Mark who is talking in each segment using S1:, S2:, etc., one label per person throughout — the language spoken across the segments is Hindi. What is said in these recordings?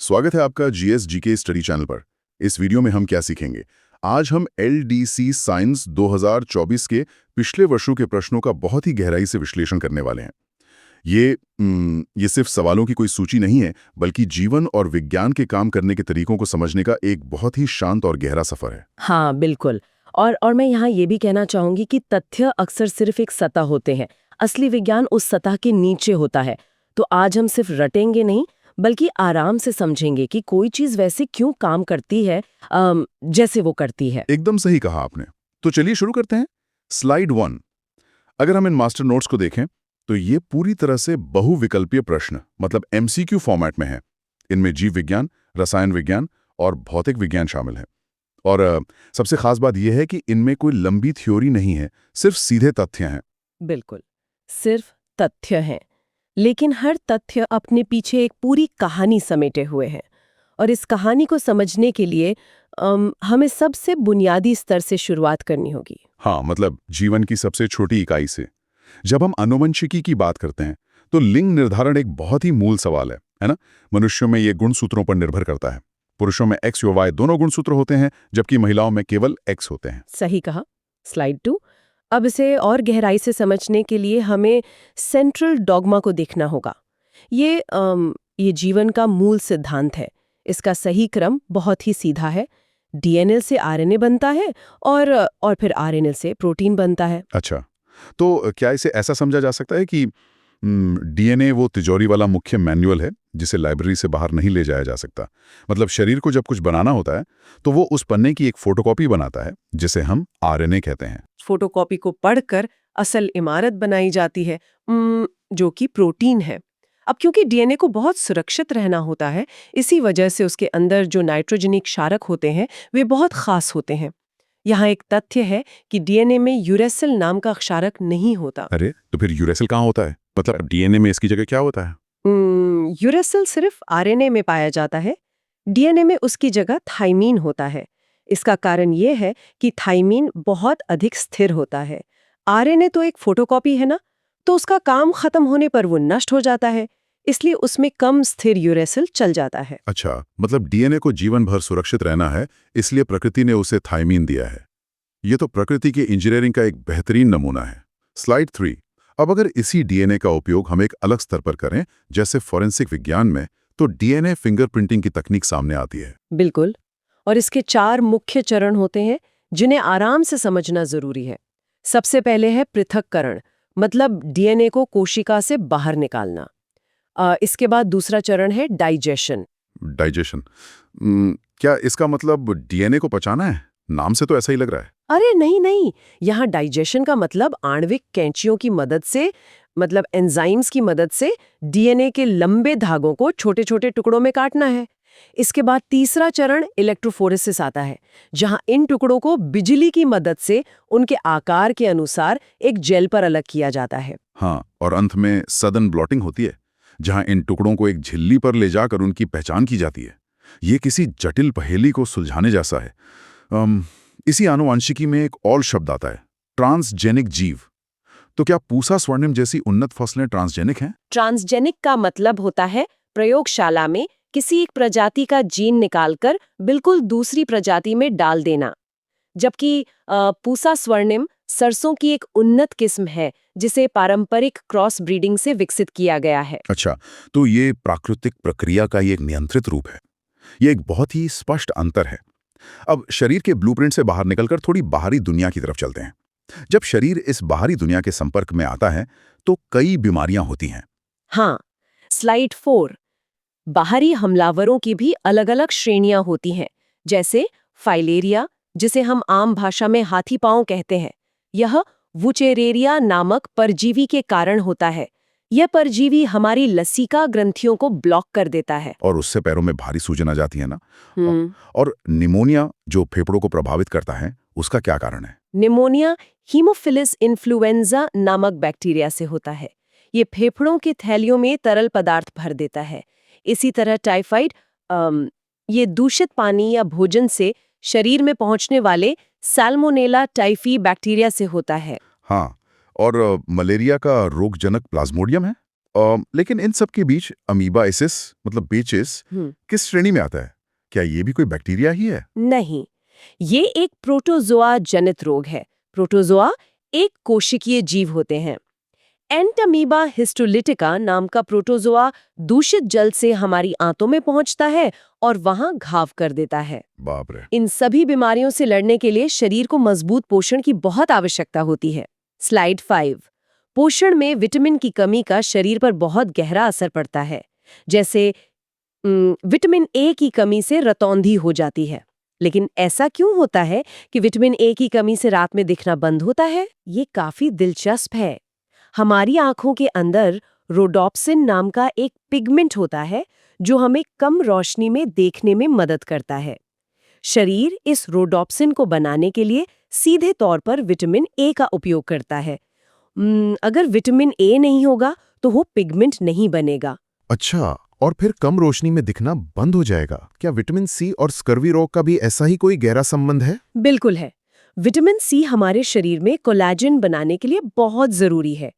S1: स्वागत है आपका जीएस जीके स्टडी चैनल पर। इस वीडियो में हम क्या सीखेंगे? आज हम एलडीसी साइंस 2024 के पिछले वर्षों के प्रश्नों का बहुत ही गहराई से विश्लेषण करने वाले हैं। ये सिर्फ सवालों की कोई सूची नहीं है, बल्कि जीवन और विज्ञान के काम करने के तरीकों को समझने का एक बहुत ही शांत और गहरा सफर है।
S2: हाँ, बिल्कुल। और मैं यहाँ ये भी कहना चाहूंगी कि तथ्य अक्सर सिर्फ एक सतह होते हैं। असली विज्ञान उस सतह के नीचे होता है। तो आज हम सिर्फ रटेंगे नहीं, बल्कि आराम से समझेंगे कि कोई चीज वैसे क्यों काम करती है जैसे वो करती है।
S1: एकदम सही कहा आपने। तो चलिए शुरू करते हैं। स्लाइड 1। अगर हम इन मास्टर नोट्स को देखें तो ये पूरी तरह से बहुविकल्पीय प्रश्न मतलब एमसीक्यू फॉर्मेट में है। इनमें जीव विज्ञान, रसायन विज्ञान और भौतिक विज्ञान शामिल है। और सबसे खास बात यह है कि इनमें कोई लंबी थ्योरी नहीं है, सिर्फ सीधे तथ्य हैं।
S2: बिल्कुल, सिर्फ तथ्य हैं। लेकिन हर तथ्य अपने पीछे एक पूरी कहानी समेटे हुए है। और इस कहानी को समझने के लिए हमें सबसे बुनियादी स्तर से शुरुआत करनी होगी।
S1: हाँ, मतलब जीवन की सबसे छोटी इकाई से। जब हम आनुवंशिकी की बात करते हैं तो लिंग निर्धारण एक बहुत ही मूल सवाल है ना? मनुष्यों में ये गुणसूत्रों पर निर्भर करता है। पुरुषों में एक्स और वाई दोनों गुणसूत्र होते हैं, जबकि महिलाओं में केवल एक्स होते हैं।
S2: सही कहा। स्लाइड 2। अब इसे और गहराई से समझने के लिए हमें सेंट्रल डॉगमा को देखना होगा। ये जीवन का मूल सिद्धांत है। इसका सही क्रम बहुत ही सीधा है। डीएनए से आरएनए बनता है और फिर आरएनए से प्रोटीन बनता है।
S1: अच्छा, तो क्या इसे ऐसा समझा जा सकता है कि डीएनए वो तिजोरी वाला मुख्य मैनुअल है जिसे लाइब्रेरी से बाहर नहीं ले जाया जा सकता? मतलब शरीर को जब कुछ बनाना होता है तो वो उस पन्ने की एक फोटोकॉपी बनाता है जिसे हम आरएनए कहते हैं।
S2: फोटोकॉपी को पढ़कर असल इमारत बनाई जाती है, जो कि प्रोटीन है। अब क्योंकि डीएनए को बहुत सुरक्षित रहना होता है, इसी वजह से उसके अंदर जो नाइट्रोजनिक क्षारक होते हैं वे बहुत खास होते हैं। यहाँ एक तथ्य है कि डीएनए में यूरेसिल नाम का क्षारक नहीं होता।
S1: अरे, तो फिर यूरेसिल कहाँ होता है? मतलब डीएनए में इसकी जगह क्या होता है?
S2: यूरेसिल सिर्फ आरएनए में पाया जाता है। डीएनए में उसकी जगह थाइमीन होता है। इसका कारण ये है कि थाइमीन बहुत अधिक स्थिर होता है। आरएनए तो एक फोटोकॉपी है ना, तो उसका काम खत्म होने पर वो नष्ट हो जाता है। इसलिए उसमें कम स्थिर यूरेसिल चल जाता है।
S1: अच्छा, मतलब डीएनए को जीवन भर सुरक्षित रहना है, इसलिए प्रकृति ने उसे थाइमीन दिया है। ये तो प्रकृति की इंजीनियरिंग का एक बेहतरीन नमूना है। स्लाइड 3। अब अगर इसी डीएनए का उपयोग हम एक अलग स्तर पर करें, जैसे फॉरेंसिक विज्ञान में, तो डीएनए फिंगरप्रिंटिंग की तकनीक सामने आती है।
S2: बिल्कुल। और इसके 4 मुख्य चरण होते हैं जिन्हें आराम से समझना जरूरी है। सबसे पहले है पृथक्करण, मतलब डीएनए को कोशिका से बाहर निकालना। इसके बाद दूसरा चरण है डाइजेशन।
S1: डाइजेशन? क्या इसका मतलब डीएनए को पचाना है? नाम से तो ऐसा ही लग रहा है।
S2: अरे नहीं नहीं, यहाँ डाइजेशन का मतलब आणविक कैंचियों की मदद से, मतलब एंजाइम्स की मदद से डीएनए के लंबे धागों को छोटे छोटे टुकड़ों में काटना है। इसके बाद तीसरा चरण इलेक्ट्रोफोरेसिस आता है, जहाँ इन टुकड़ों को बिजली की मदद से उनके आकार के अनुसार एक जेल पर अलग किया जाता है।
S1: हाँ, और अंत में सदन ब्लॉटिंग होती है, जहां इन टुकड़ों को एक झिल्ली पर ले जाकर उनकी पहचान की जाती है। ये किसी जटिल पहेली को सुलझाने जैसा है। इसी आनुवंशिकी में एक और शब्द आता है, ट्रांसजेनिक जीव। तो क्या पूसा स्वर्णिम जैसी उन्नत फसलें ट्रांसजेनिक हैं?
S2: ट्रांसजेनिक का मतलब होता है प्रयोगशाला में किसी एक प्रजाति का जीन निकालकर बिल्कुल दूसरी प्रजाति में डाल देना। जबकि पूसा स्वर्णिम सरसों की एक उन्नत किस्म है जिसे पारंपरिक क्रॉस ब्रीडिंग से विकसित किया गया है।
S1: अच्छा, तो ये प्राकृतिक प्रक्रिया का एक नियंत्रित रूप है। ये एक बहुत ही स्पष्ट अंतर है। अब शरीर के ब्लूप्रिंट से बाहर निकलकर थोड़ी बाहरी दुनिया की तरफ चलते हैं। जब शरीर इस बाहरी दुनिया के संपर्क में आता है तो कई बीमारियां होती हैं।
S2: हाँ, स्लाइड 4। बाहरी हमलावरों की भी अलग-अलग श्रेणियां होती हैं, जैसे फाइलेरिया, जिसे हम आम भाषा में हाथी पांव कहते हैं। यह वुचेरेरिया नामक परजीवी के कारण होता है। यह परजीवी हमारी लसिका ग्रंथियों को ब्लॉक कर देता है।
S1: और उससे पैरों में भारी सूजन आ जाती है ना?
S2: हम्म।
S1: और निमोनिया जो फेफड़ों को प्रभावित करता है, उसका क्या कारण है?
S2: निमोनिया हीमोफिलिस इन्फ्लुएंजा नामक बैक्टीरिया से होता है। ये फेफड़ों की थैलियों में तरल पदार्थ भर देता है। इसी तरह टाइफाइड, ये दूषित पानी या भोजन से शरीर में पहुंचने वाले सैल्मोनेला टाइफी बैक्टीरिया से होता है।
S1: हाँ, और मलेरिया का रोगजनक प्लाज्मोडियम है? लेकिन इन सब के बीच अमीबाइसिस मतलब बेचिस किस श्रेणी में आता है? क्या ये भी कोई बैक्टीरिया ही है?
S2: नहीं, ये एक प्रोटोजोआ जनित रोग है। प्रोटोजोआ एक कोशिकीय जीव होते हैं। एंटमीबा हिस्टोलिटिका नाम का प्रोटोजोआ दूषित जल से हमारी आंतों में पहुंचता है और वहां घाव कर देता है।
S1: बाप रे।
S2: इन सभी बीमारियों से लड़ने के लिए शरीर को मजबूत पोषण की बहुत आवश्यकता होती है। स्लाइड 5। पोषण में विटामिन की कमी का शरीर पर बहुत गहरा असर पड़ता है। जैसे विटामिन ए की कमी से रतौंधी हो जाती है। लेकिन ऐसा क्यों होता है कि विटामिन ए की कमी से रात में दिखना बंद होता है? ये काफी दिलचस्प है। हमारी आंखों के अंदर रोडोप्सिन नाम का एक पिगमेंट होता है जो हमें कम रोशनी में देखने में मदद करता है। शरीर इस रोडोप्सिन को बनाने के लिए सीधे तौर पर विटामिन ए का उपयोग करता है। अगर विटामिन ए नहीं होगा तो वो पिगमेंट नहीं बनेगा।
S3: अच्छा, और फिर कम रोशनी में दिखना बंद हो जाएगा। क्या विटामिन सी और स्कर्वी रोग का भी ऐसा ही कोई गहरा संबंध है?
S2: बिल्कुल है। विटामिन सी हमारे शरीर में कोलेजन बनाने के लिए बहुत जरूरी है।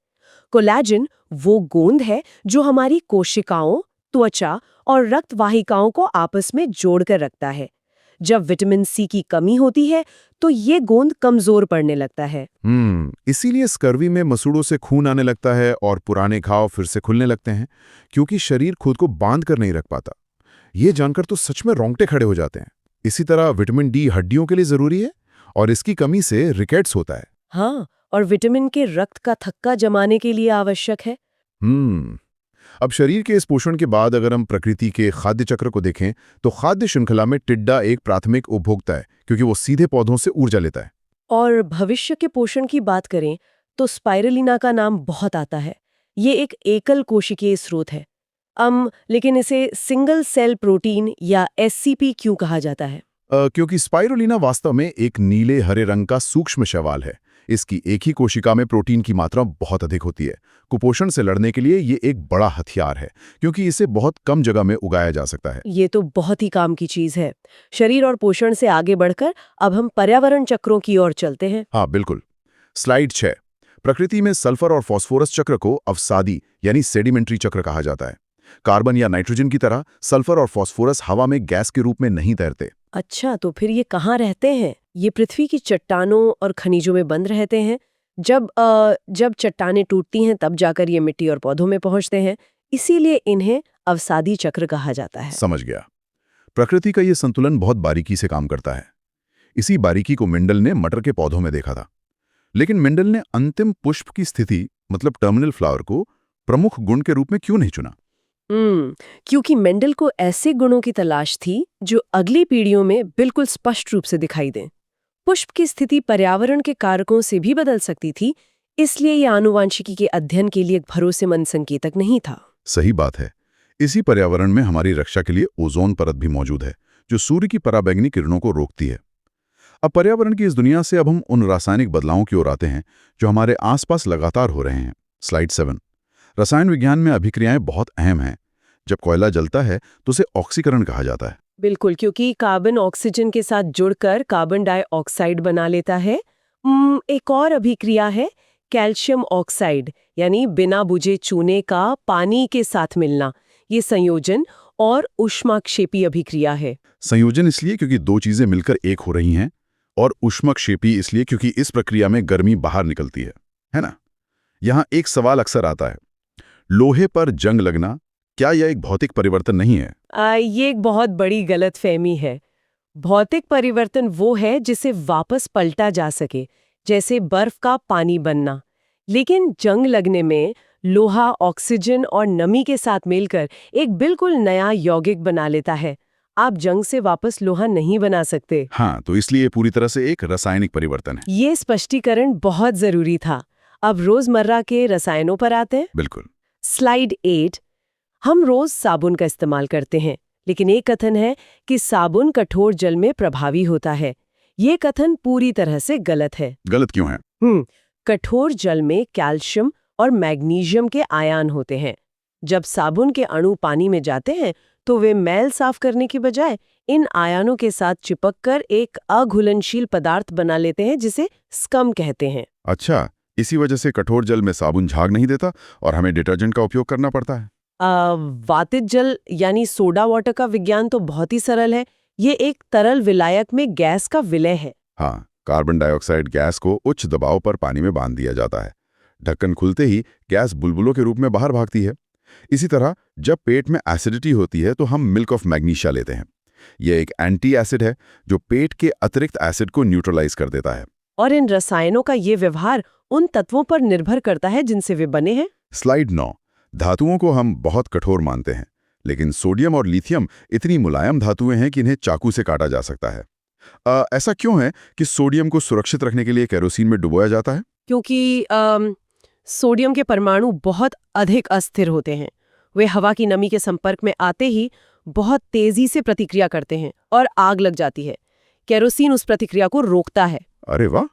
S2: कोलेजन वो गोंद है जो हमारी कोशिकाओं, त्वचा और रक्त वाहिकाओं को आपस में जोड़कर रखता है। जब विटामिन सी की कमी होती है तो ये गोंद कमजोर पड़ने लगता है।
S3: इसीलिए स्कर्वी में मसूड़ों से खून आने लगता है और पुराने घाव फिर से खुलने लगते हैं, क्योंकि शरीर खुद को बांध कर नहीं रख पाता। ये जानकर तो सच में रोंगटे खड़े हो जाते हैं। इसी तरह विटामिन डी हड्डियों के लिए जरूरी है और इसकी कमी से रिकेट्स होता है।
S2: हाँ, और विटामिन के रक्त का थक्का जमाने के लिए आवश्यक है।
S3: अब शरीर के इस पोषण के बाद अगर हम प्रकृति के खाद्य चक्र को देखें तो खाद्य श्रृंखला में टिड्डा एक प्राथमिक उपभोक्ता है, क्योंकि वो सीधे पौधों से ऊर्जा लेता है।
S2: और भविष्य के पोषण की बात करें तो स्पाइरुलिना का नाम बहुत आता है। ये एक एकल कोशिकीय स्रोत है। लेकिन इसे सिंगल सेल प्रोटीन या एससीपी क्यों कहा जाता है?
S3: क्योंकि स्पाइरुलिना वास्तव में एक नीले हरे रंग का सूक्ष्म शैवाल है। इसकी एक ही कोशिका में प्रोटीन की मात्रा बहुत अधिक होती है। कुपोषण से लड़ने के लिए ये एक बड़ा हथियार है, क्योंकि इसे बहुत कम जगह में उगाया जा सकता है।
S2: ये तो बहुत ही काम की चीज है। शरीर और पोषण से आगे बढ़कर अब हम पर्यावरण चक्रों की ओर चलते हैं।
S3: हाँ बिल्कुल। स्लाइड 6। प्रकृति में सल्फर और फास्फोरस चक्र को अवसादी यानी सेडिमेंट्री चक्र कहा जाता है। कार्बन या नाइट्रोजन की तरह सल्फर और फास्फोरस हवा में गैस के रूप में नहीं तैरते।
S2: अच्छा, तो फिर ये कहाँ रहते हैं? ये पृथ्वी की चट्टानों और खनिजों में बंद रहते हैं। जब चट्टानें टूटती हैं तब जाकर ये मिट्टी और पौधों में पहुंचते हैं। इसीलिए इन्हें अवसादी चक्र कहा जाता है।
S1: समझ गया। प्रकृति का ये संतुलन बहुत बारीकी से काम करता है। इसी बारीकी को मेंडल ने मटर के पौधों में देखा था। लेकिन मेंडल ने अंतिम पुष्प की स्थिति मतलब टर्मिनल फ्लावर को प्रमुख गुण के रूप में क्यों नहीं चुना?
S2: क्योंकि मेंडल को ऐसे गुणों की तलाश थी जो अगली पीढ़ियों में बिल्कुल स्पष्ट रूप से दिखाई दें। पुष्प की स्थिति पर्यावरण के कारकों से भी बदल सकती थी, इसलिए यह आनुवांशिकी के अध्ययन के लिए एक भरोसेमंद संकेतक नहीं था।
S1: सही बात है। इसी पर्यावरण में हमारी रक्षा के लिए ओजोन परत भी मौजूद है, जो सूर्य की पराबैंगनी किरणों को रोकती है। अब पर्यावरण की इस दुनिया से अब हम उन रासायनिक बदलावों की ओर आते हैं जो हमारे आसपास लगातार हो रहे हैं। स्लाइड 7। रसायन विज्ञान में अभिक्रियाएं बहुत अहम हैं। जब कोयला जलता है तो उसे ऑक्सीकरण कहा जाता है।
S2: बिल्कुल, क्योंकि कार्बन ऑक्सीजन के साथ जुड़कर कार्बन डाइऑक्साइड बना लेता है। एक और अभिक्रिया है कैल्शियम ऑक्साइड, यानी बिना बुझे चूने का पानी के साथ मिलना। ये संयोजन और ऊष्माक्षेपी अभिक्रिया है।
S1: संयोजन इसलिए क्योंकि दो चीजें मिलकर एक हो रही हैं, और ऊष्माक्षेपी इसलिए क्योंकि इस प्रक्रिया में गर्मी बाहर निकलती है ना? यहां एक सवाल अक्सर आता है, लोहे पर जंग लगना, क्या यह एक भौतिक परिवर्तन नहीं है?
S2: ये एक बहुत बड़ी गलतफहमी है। भौतिक परिवर्तन वो है जिसे वापस पलटा जा सके, जैसे बर्फ का पानी बनना। लेकिन जंग लगने में लोहा ऑक्सीजन और नमी के साथ मिलकर एक बिल्कुल नया यौगिक बना लेता है। आप जंग से वापस लोहा नहीं बना सकते।
S1: हाँ, तो इसलिए पूरी तरह से एक रासायनिक परिवर्तन है।
S2: ये स्पष्टीकरण बहुत जरूरी था। अब रोजमर्रा के रसायनों पर आते हैं।
S1: बिल्कुल।
S2: स्लाइड 8। हम रोज साबुन का इस्तेमाल करते हैं, लेकिन एक कथन है कि साबुन कठोर जल में प्रभावी होता है। ये कथन पूरी तरह से गलत है।
S1: गलत क्यों है?
S2: कठोर जल में कैल्शियम और मैग्नीशियम के आयन होते हैं। जब साबुन के अणु पानी में जाते हैं तो वे मैल साफ करने की बजाय इन आयनों के साथ चिपककर एक अघुलनशील पदार्थ बना लेते हैं जिसे स्कम कहते हैं।
S1: अच्छा, इसी वजह से कठोर जल में साबुन झाग नहीं देता और हमें डिटर्जेंट का उपयोग करना पड़ता है।
S2: वातित जल यानी सोडा वाटर का विज्ञान तो बहुत ही सरल है। ये एक तरल विलायक में गैस का विलय है।
S1: हाँ, कार्बन डाइऑक्साइड गैस को उच्च दबाव पर पानी में बांध दिया जाता है। ढक्कन खुलते ही गैस बुलबुलों के रूप में बाहर भागती है। इसी तरह जब पेट में एसिडिटी होती है तो हम मिल्क ऑफ मैग्नीशिया लेते हैं। यह एक एंटी एसिड है जो पेट के अतिरिक्त एसिड को न्यूट्रलाइज कर देता है।
S2: और इन रसायनों का ये व्यवहार उन तत्वों पर निर्भर करता है जिनसे वे बने हैं।
S1: स्लाइड 9। धातुओं को हम बहुत कठोर मानते हैं, लेकिन सोडियम और लिथियम इतनी मुलायम धातुएं हैं कि इन्हें चाकू से काटा जा सकता है। ऐसा क्यों है कि सोडियम को सुरक्षित रखने के लिए केरोसिन में डुबोया जाता है?
S2: क्योंकि सोडियम के परमाणु बहुत अधिक अस्थिर होते हैं। वे हवा की नमी के संपर्क में आते ही बहुत तेजी से प्रतिक्रिया करते हैं और आग लग जाती है। केरोसिन उस प्रतिक्रिया को रोकता है।
S1: अरे वाह!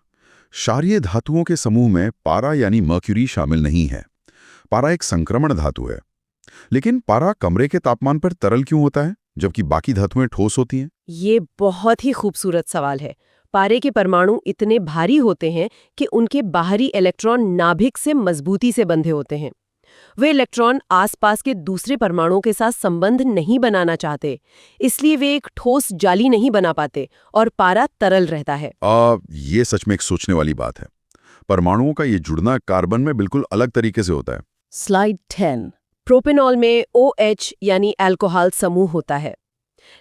S1: क्षारीय धातुओं के समूह में पारा यानी मर्क्यूरी शामिल नहीं है। पारा एक संक्रमण धातु है। लेकिन पारा कमरे के तापमान पर तरल क्यों होता है, जबकि बाकी धातुएं ठोस होती हैं?
S2: ये बहुत ही खूबसूरत सवाल है। पारे के परमाणु इतने भारी होते हैं कि उनके बाहरी इलेक्ट्रॉन नाभिक से मजबूती से बंधे होते हैं। वे इलेक्ट्रॉन आसपास के दूसरे परमाणुओं के साथ संबंध नहीं बनाना चाहते, इसलिए वे एक ठोस जाली नहीं बना पाते और पारा तरल रहता है।
S1: ये सच में एक सोचने वाली बात है। परमाणुओं का ये जुड़ना कार्बन में बिल्कुल अलग तरीके से होता है।
S2: स्लाइड 10। प्रोपेनॉल में OH यानी अल्कोहल समूह होता है।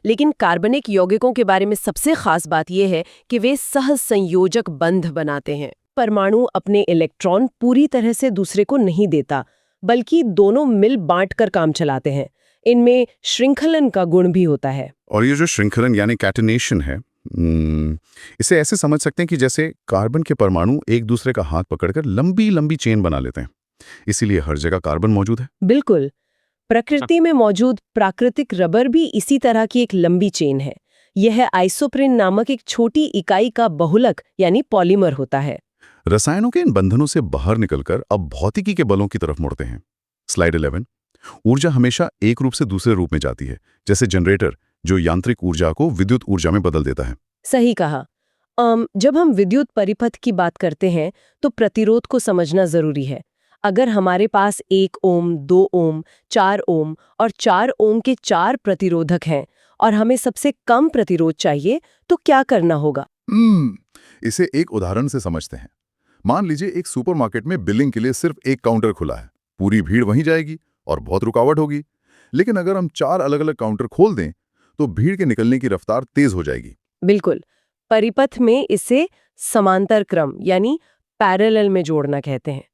S2: लेकिन कार्बनिक यौगिकों के बारे में सबसे खास बात यह है कि वे सहसंयोजक बंध बनाते हैं। परमाणु अपने इलेक्ट्रॉन पूरी तरह से दूसरे को नहीं देता, बल्कि दोनों मिल बांटकर काम चलाते हैं। इनमें श्रृंखलन का गुण भी होता है।
S1: और ये जो श्रृंखलन यानी कैटेनेशन है, इसे ऐसे समझ सकते हैं कि जैसे कार्बन के परमाणु एक दूसरे का हाथ पकड़कर लंबी लंबी चेन बना लेते हैं। इसीलिए हर जगह कार्बन मौजूद है।
S2: बिल्कुल। प्रकृति में मौजूद प्राकृतिक रबर भी इसी तरह की एक लंबी चेन है। यह आइसोप्रीन नामक एक छोटी इकाई का बहुलक यानी पॉलीमर होता है।
S1: रसायनों के इन बंधनों से बाहर निकलकर अब भौतिकी के बलों की तरफ मुड़ते हैं। स्लाइड 11। ऊर्जा हमेशा एक रूप से दूसरे रूप में जाती है, जैसे जनरेटर जो यांत्रिक ऊर्जा को विद्युत ऊर्जा में बदल देता है।
S2: सही कहा। जब हम विद्युत परिपथ की बात करते हैं तो प्रतिरोध को समझना जरूरी है। अगर हमारे पास 1 ओम, 2 ओम, 4 ओम और 4 ओम के 4 प्रतिरोधक हैं और हमें सबसे कम प्रतिरोध चाहिए, तो क्या करना होगा?
S1: इसे एक उदाहरण से समझते हैं। मान लीजिए एक सुपरमार्केट में बिलिंग के लिए सिर्फ एक काउंटर खुला है। पूरी भीड़ वहीं जाएगी और बहुत रुकावट होगी। लेकिन अगर हम 4 अलग-अलग काउंटर खोल दें तो भीड़ के निकलने की रफ्तार तेज हो जाएगी।
S2: बिल्कुल। परिपथ में इसे समांतर क्रम यानी पैरेलल में जोड़ना कहते हैं।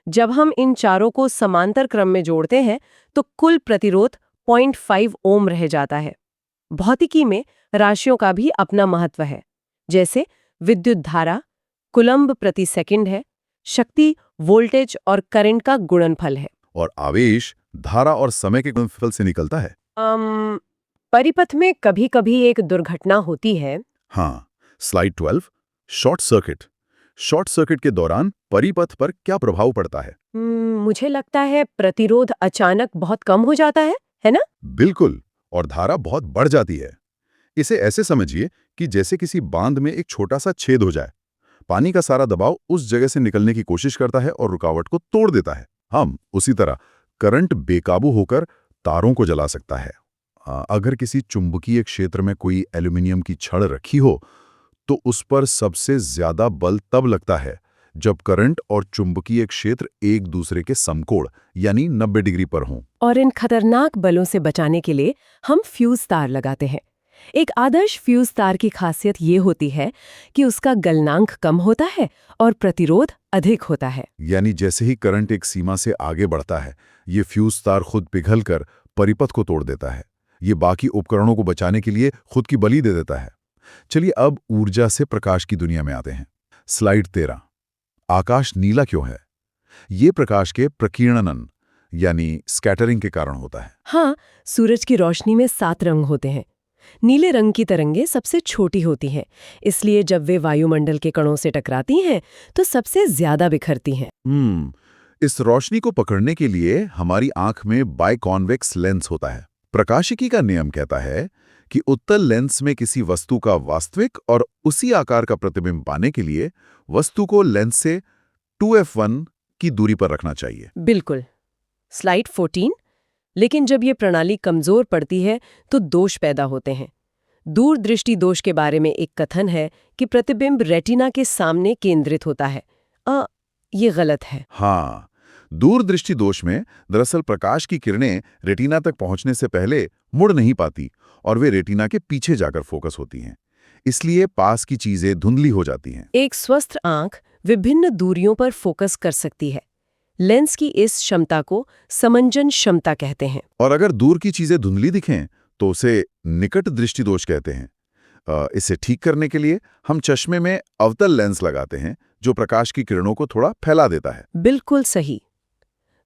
S2: जब हम इन चारों को समांतर क्रम में जोड़ते हैं तो कुल प्रतिरोध 0.5 ओम रह जाता है। भौतिकी में राशियों का भी अपना महत्व है। जैसे विद्युत धारा कूलम्ब प्रति सेकंड है, शक्ति वोल्टेज और करंट का गुणनफल है,
S1: और आवेश धारा और समय के गुणनफल से निकलता है।
S2: परिपथ में कभी-कभी एक दुर्घटना होती है।
S1: हाँ, slide 12। Short circuit. Short circuit के दौरान परिपथ पर क्या प्रभाव पड़ता है?
S2: मुझे लगता है प्रतिरोध अचानक बहुत कम हो जाता है ना?
S1: बिल्कुल, और धारा बहुत बढ़ जाती है। इसे ऐसे समझिए कि जैसे किसी बांध में एक छोटा सा छेद हो जाए। पानी का सारा दबाव उस जगह से निकलने की कोशिश करता है और रुकावट को तोड़ देता है। हम उसी तरह करंट बेकाबू होकर तारों को जला सकता है। अगर किसी चुंबकीय क्षेत्र में कोई एल्यूमिनियम की छड़ रखी हो तो उस पर सबसे ज्यादा बल तब लगता है जब करंट और चुंबकीय क्षेत्र एक दूसरे के समकोण यानी 90 डिग्री पर हों।
S2: और इन खतरनाक बलों से बचाने के लिए हम फ्यूज तार लगाते हैं। एक आदर्श फ्यूज तार की खासियत ये होती है कि उसका गलनांक कम होता है और प्रतिरोध अधिक होता है।
S1: यानी जैसे ही करंट एक सीमा से आगे बढ़ता है, ये फ्यूज तार खुद पिघलकर परिपथ को तोड़ देता है। ये बाकी उपकरणों को बचाने के लिए खुद की बलि दे देता है। चलिए अब ऊर्जा से प्रकाश की दुनिया में आते हैं। स्लाइड 13। आकाश नीला क्यों है? ये प्रकाश के प्रकीर्णन यानी स्कैटरिंग के कारण होता है।
S2: हाँ, सूरज की रोशनी में 7 रंग होते हैं। नीले रंग की तरंगें सबसे छोटी होती हैं, इसलिए जब वे वायुमंडल के कणों से टकराती हैं तो सबसे ज्यादा बिखरती हैं।
S1: इस रोशनी को पकड़ने के लिए हमारी आंख में बाइकॉन्वेक्स लेंस होता है। प्रकाशिकी का नियम कहता है कि उत्तल लेंस में किसी वस्तु का वास्तविक और उसी आकार का प्रतिबिंब पाने के लिए वस्तु को लेंस से
S3: 2f1 की दूरी पर रखना चाहिए।
S2: बिल्कुल। स्लाइड 14। लेकिन जब ये प्रणाली कमजोर पड़ती है तो दोष पैदा होते हैं। दूरदृष्टि दोष के बारे में एक कथन है कि प्रतिबिंब रेटिना के सामने केंद्रित होता है। ये गलत है।
S3: हाँ, दूरदृष्टि दोष में दरअसल प्रकाश की किरणें रेटिना तक पहुंचने से पहले मुड़ नहीं पाती और वे रेटिना के पीछे जाकर फोकस होती हैं। इसलिए पास की चीजें धुंधली हो जाती हैं।
S2: एक स्वस्थ आंख विभिन्न दूरियों पर फोकस कर सकती है। लेंस की इस क्षमता को समंजन क्षमता कहते हैं।
S3: और अगर दूर की चीजें धुंधली दिखें तो उसे निकट दृष्टि दोष कहते हैं। इसे ठीक करने के लिए हम चश्मे में अवतल लेंस लगाते हैं जो प्रकाश की किरणों को थोड़ा फैला देता है।
S2: बिल्कुल सही।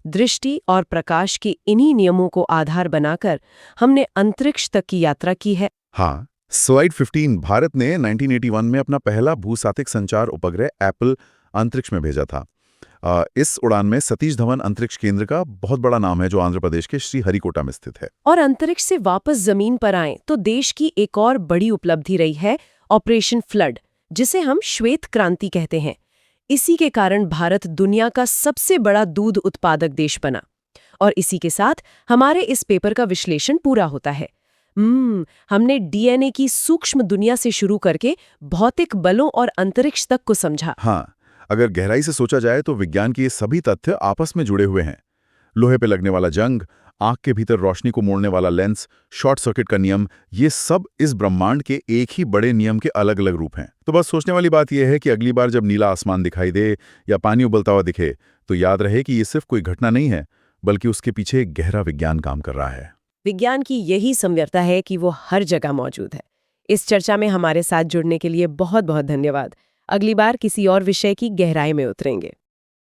S2: दृष्टि और प्रकाश के इन्हीं नियमों को आधार बनाकर हमने अंतरिक्ष तक की यात्रा की है।
S3: हाँ, स्लाइड 15। भारत ने 1981 में अपना पहला भूसातिक संचार उपग्रह एप्पल अंतरिक्ष में भेजा था। इस उड़ान में सतीश धवन अंतरिक्ष केंद्र का बहुत बड़ा नाम है जो आंध्र प्रदेश के श्रीहरिकोटा में स्थित है।
S2: और अंतरिक्ष से वापस जमीन पर आए तो देश की एक और बड़ी उपलब्धि रही है ऑपरेशन फ्लड, जिसे हम श्वेत क्रांति कहते हैं। इसी के कारण भारत दुनिया का सबसे बड़ा दूध उत्पादक देश बना। और इसी के साथ हमारे इस पेपर का विश्लेषण पूरा होता है। हमने डीएनए की सूक्ष्म दुनिया से शुरू करके भौतिक बलों और अंतरिक्ष तक को समझा।
S3: हाँ, अगर गहराई से सोचा जाए तो विज्ञान के ये सभी तथ्य आपस में जुड़े हुए हैं। लोहे पे लगने वाला जंग, आंख के भीतर रोशनी को मोड़ने वाला लेंस, शॉर्ट सर्किट का नियम, ये सब इस ब्रह्मांड के एक ही बड़े नियम के अलग अलग रूप हैं। तो बस सोचने वाली बात यह है कि अगली बार जब नीला आसमान दिखाई दे या पानी उबलता हुआ दिखे तो याद रहे कि ये सिर्फ कोई घटना नहीं है, बल्कि उसके पीछे एक गहरा विज्ञान काम कर रहा है।
S2: विज्ञान की यही समव्यता है कि वो हर जगह मौजूद है। इस चर्चा में हमारे साथ जुड़ने के लिए बहुत बहुत धन्यवाद। अगली बार किसी और विषय की गहराई में उतरेंगे।